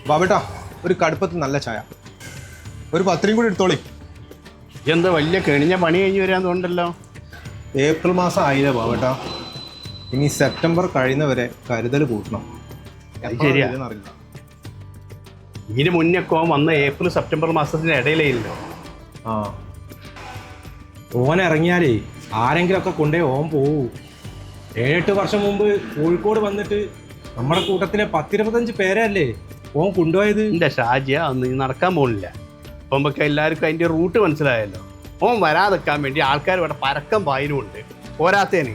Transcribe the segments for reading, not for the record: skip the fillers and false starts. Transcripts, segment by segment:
ബാബേട്ടാ ഒരു കടുപ്പത്ത് നല്ല ചായ, ഒരു പത്രിയും കൂടി എടുത്തോളി. എന്താ വലിയ കെണിഞ്ഞ പണി കഴിഞ്ഞ് വരാൻ തോന്നുന്നുണ്ടല്ലോ. ഏപ്രിൽ മാസം ആയില്ലേ ബാബേട്ടാ, ഇനി സെപ്റ്റംബർ കഴിയുന്നവരെ കരുതൽ കൂട്ടണം. ശരിയാ, അറിയില്ല. ഇതിന് മുന്നൊക്കെ വന്ന ഏപ്രിൽ സെപ്റ്റംബർ മാസത്തിന് ഇടയിലേയില്ലോ. ആ ഓൻ ഇറങ്ങിയാലേ ആരെങ്കിലുമൊക്കെ കൊണ്ടേ ഓൻ പോവൂ. 7-8 വർഷം മുമ്പ് കോഴിക്കോട് വന്നിട്ട് നമ്മുടെ കൂട്ടത്തിലെ 10-25 പേരല്ലേ ഓൻ കൊണ്ടുപോയത്. എൻ്റെ ഷാജിയ അന്ന് നടക്കാൻ പോകുന്നില്ല. അപ്പം നമുക്ക് എല്ലാവർക്കും അതിൻ്റെ റൂട്ട് മനസ്സിലായല്ലോ. ഓൻ വരാതെക്കാൻ വേണ്ടി ആൾക്കാർ ഇവിടെ പരക്കം പായനുമുണ്ട്. പോരാത്തേന്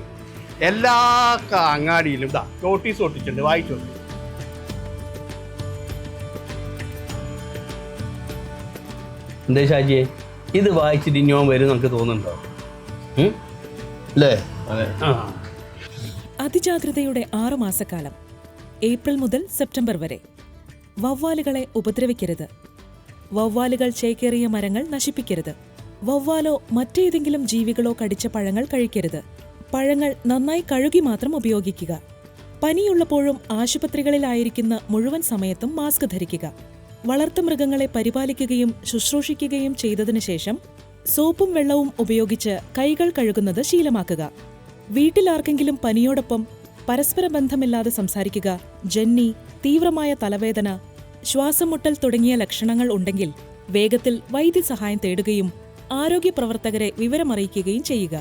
എല്ലാ അങ്ങാടിയിലും ഇതാ നോട്ടീസ് ഒട്ടിച്ചിട്ടുണ്ട്, വായിച്ചുണ്ട്. എന്താ ഷാജിയെ, ഇത് വായിച്ചിട്ട് ഇനി ഓൻ വരും നമുക്ക് തോന്നുന്നുണ്ടോ? അല്ലേ? ആ, അതിജാഗ്രതയുടെ 6 മാസക്കാലം, ഏപ്രിൽ മുതൽ സെപ്റ്റംബർ വരെ. വവ്വാലുകളെ ഉപദ്രവിക്കരുത്. വവ്വാലുകൾ ചേക്കേറിയ മരങ്ങൾ നശിപ്പിക്കരുത്. വവ്വാലോ മറ്റേതെങ്കിലും ജീവികളോ കടിച്ച പഴങ്ങൾ കഴിക്കരുത്. പഴങ്ങൾ നന്നായി കഴുകി മാത്രം ഉപയോഗിക്കുക. പനിയുള്ളപ്പോഴും ആശുപത്രികളിലായിരിക്കുന്ന മുഴുവൻ സമയത്തും മാസ്ക് ധരിക്കുക. വളർത്തുമൃഗങ്ങളെ പരിപാലിക്കുകയും ശുശ്രൂഷിക്കുകയും ചെയ്തതിനു ശേഷം സോപ്പും വെള്ളവും ഉപയോഗിച്ച് കൈകൾ കഴുകുന്നത് ശീലമാക്കുക. വീട്ടിലാർക്കെങ്കിലും പനിയോടൊപ്പം പരസ്പര ബന്ധമില്ലാതെ സംസാരിക്കുക, ജന്നി, തീവ്രമായ തലവേദന, ശ്വാസം മുട്ടൽ തുടങ്ങിയ ലക്ഷണങ്ങൾ ഉണ്ടെങ്കിൽ വേഗത്തിൽ വൈദ്യസഹായം തേടുകയും ആരോഗ്യ പ്രവർത്തകരെ വിവരമറിയിക്കുകയും ചെയ്യുക.